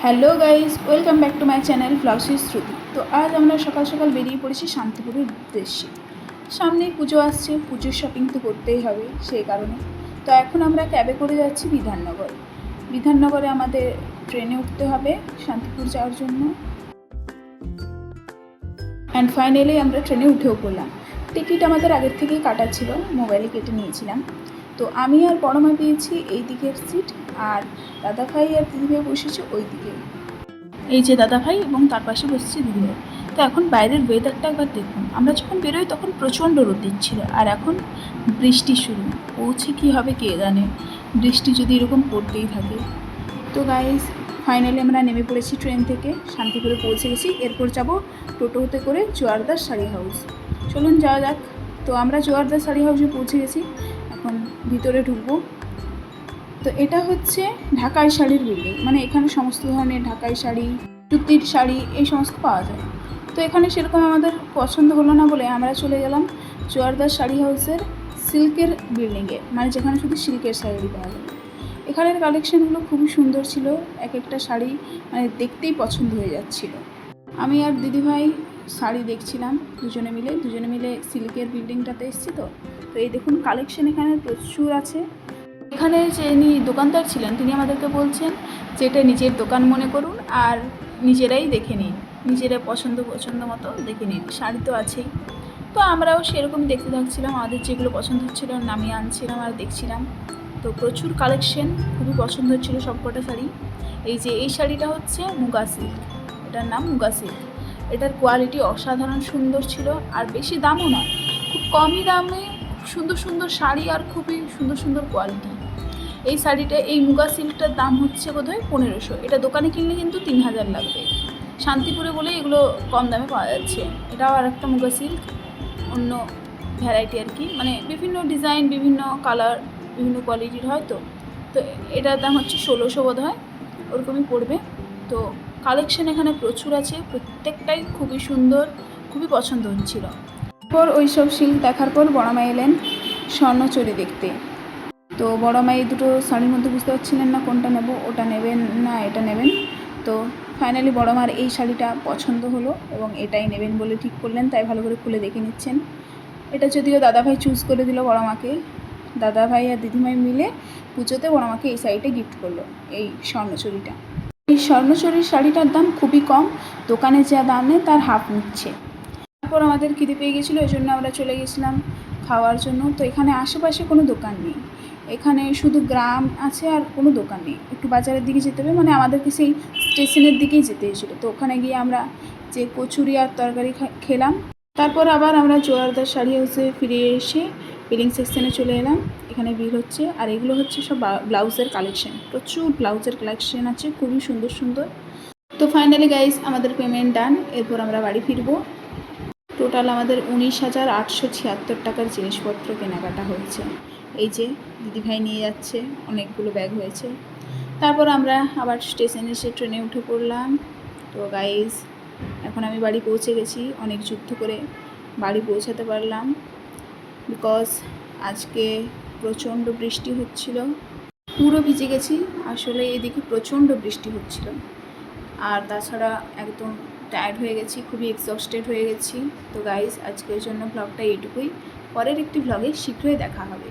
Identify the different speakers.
Speaker 1: Hello guys, welcome back to my channel ফ্লাউসিস শ্রুতি। তো আজ আমরা সকাল সকাল বেরিয়ে পড়েছি শান্তিপুরের উদ্দেশ্যে। সামনেই পুজো আসছে, পুজোর শপিং তো করতেই হবে সেই কারণে। তো এখন আমরা ক্যাবে করে যাচ্ছি বিধাননগর। বিধাননগরে আমাদের ট্রেনে উঠতে হবে শান্তিপুর যাওয়ার জন্য। অ্যান্ড ফাইনালি আমরা ট্রেনে উঠেও পড়লাম। টিকিট আমাদের আগের থেকেই কাটা ছিল, মোবাইলে কেটে নিয়েছিলাম। তো আমি আর বড় মা পেয়েছি এই দিকের সিট, আর দাদাভাই আর দিদিভাই বসেছে ওই দিকে। এই যে দাদাভাই এবং তার পাশে বসেছে দিদিভাই। তো এখন বাইরের ওয়েদারটা একবার দেখুন। আমরা যখন বেরোই তখন প্রচণ্ড রোদ দিচ্ছিল, আর এখন বৃষ্টি শুরু। পৌঁছে কী হবে কে জানে, বৃষ্টি যদি এরকম পড়তেই থাকে। তো গাইজ ফাইনালি আমরা নেমে পড়েছি ট্রেন থেকে, শান্তিপুরে পৌঁছে গেছি। এরপর যাব টোটোতে করে জোয়ারদার শাড়ি হাউস। চলুন যাওয়া যাক। তো আমরা জোয়ারদার শাড়ি হাউসে পৌঁছে গেছি, এখন ভিতরে ঢুকবো। তো এটা হচ্ছে ঢাকাই শাড়ির বিল্ডিং, মানে এখানে সমস্ত ধরনের ঢাকাই শাড়ি, সুতির শাড়ি এই সমস্ত পাওয়া যায়। তো এখানে সেরকম আমাদের পছন্দ হলো না বলে আমরা চলে গেলাম জোয়ারদার শাড়ি হাউসের সিল্কের বিল্ডিংয়ে, মানে যেখানে শুধু সিল্কের শাড়ি পাওয়া যায়। এখানের কালেকশানগুলো খুবই সুন্দর ছিল, এক একটা শাড়ি মানে দেখতেই পছন্দ হয়ে যাচ্ছিল। আমি আর দিদিভাই শাড়ি দেখছিলাম দুজনে মিলে সিল্কের বিল্ডিংটাতে এসেছি। তো এই দেখুন কালেকশান এখানে প্রচুর আছে। এখানে যে ইনি দোকানদার ছিলেন তিনি আমাদেরকে বলছেন যে এটা নিজের দোকান মনে করুন আর নিজেরাই দেখে নিন, নিজেরা পছন্দ মতো দেখে নিন। শাড়ি তো আছেই। তো আমরাও সেরকম দেখতে থাকছিলাম, আমাদের যেগুলো পছন্দ হচ্ছিলো নামিয়ে আনছিলাম আর দেখছিলাম। তো প্রচুর কালেকশন, খুবই পছন্দ হচ্ছিলো সবকটা শাড়ি। এই যে এই শাড়িটা হচ্ছে মুগা সিল্ক, এটার নাম মুগা সিল্ক। এটার কোয়ালিটি অসাধারণ সুন্দর ছিল, আর বেশি দামও নয়, খুব কমই দামে সুন্দর সুন্দর শাড়ি আর খুবই সুন্দর সুন্দর কোয়ালিটি। এই শাড়িটা, এই মুগা সিল্কটার দাম হচ্ছে বোধহয় 1500। এটা দোকানে কিনলে কিন্তু 3000 লাগবে। শান্তিপুরে বলে এগুলো কম দামে পাওয়া যাচ্ছে। এটাও আর একটা মুগা সিল্ক, অন্য ভ্যারাইটি আর কি, মানে বিভিন্ন ডিজাইন, বিভিন্ন কালার, বিভিন্ন কোয়ালিটির হয়। তো এটার দাম হচ্ছে 1600 বোধ হয়, ওরকমই পড়বে। তো কালেকশন এখানে প্রচুর আছে, প্রত্যেকটাই খুবই সুন্দর, খুবই পছন্দ হচ্ছিল। তারপর ওই সব সিল্ক দেখার পর বড় মা এলেন স্বর্ণচুরি দেখতে। তো বড় মা এই দুটো শাড়ির মধ্যে বুঝতে পারছিলেন না কোনটা নেব, ওটা নেবেন না এটা নেবেন। তো ফাইনালি বড় মার এই শাড়িটা পছন্দ হলো এবং এটাই নেবেন বলে ঠিক করলেন, তাই ভালো করে খুলে দেখে নিচ্ছেন। এটা যদিও দাদাভাই চুজ করে দিল বড় মাকে। দাদাভাই আর দিদিভাই মিলে পুজোতে বড় মাকে এই শাড়িটা গিফট করলো, এই স্বর্ণচুরিটা। এই স্বর্ণচুরির শাড়িটার দাম খুবই কম, দোকানে যা দাম নেয় তার হাফ নিচ্ছে। তারপর আমাদের খিদে পেয়ে গেছিলো, এই জন্য আমরা চলে গেছিলাম খাওয়ার জন্য। তো এখানে আশেপাশে কোনো দোকান নেই, এখানে শুধু গ্রাম আছে আর কোনো দোকান নেই। একটু বাজারের দিকে যেতে হবে, মানে আমাদেরকে সেই স্টেশনের দিকেই যেতে হয়েছিলো। তো ওখানে গিয়ে আমরা যে কচুরি আর তরকারি খেলাম। তারপর আবার আমরা জোয়ারদার শাড়ি হাউসে ফিরে এসে বিলিং সেকশানে চলে এলাম। এখানে বিল হচ্ছে, আর এগুলো হচ্ছে সব ব্লাউজের কালেকশন, প্রচুর ব্লাউজের কালেকশন আছে, খুবই সুন্দর সুন্দর। তো ফাইনালি গাইজ আমাদের পেমেন্ট ডান। এরপর আমরা বাড়ি ফিরবো। টোটাল আমাদের 19,876 টাকার জিনিসপত্র কেনাকাটা হয়েছে। এই যে দিদিভাই নিয়ে যাচ্ছে, অনেকগুলো ব্যাগ হয়েছে। তারপর আমরা আবার স্টেশনে এসে ট্রেনে উঠে পড়লাম। তো গাইজ এখন আমি বাড়ি পৌঁছে গেছি, অনেক যুদ্ধ করে বাড়ি পৌঁছাতে পারলাম, বিকজ আজকে প্রচণ্ড বৃষ্টি হচ্ছিল, পুরো ভিজে গেছি। আসলে এদিকে প্রচণ্ড বৃষ্টি হচ্ছিল, আর তাছাড়া একদম টায়ার্ড হয়ে গেছি, খুবই এক্সস্টেড হয়ে গেছি। তো গাইজ আজকের জন্য ব্লগটা এইটুকুই, পরের একটি ব্লগে শীঘ্রই দেখা হবে।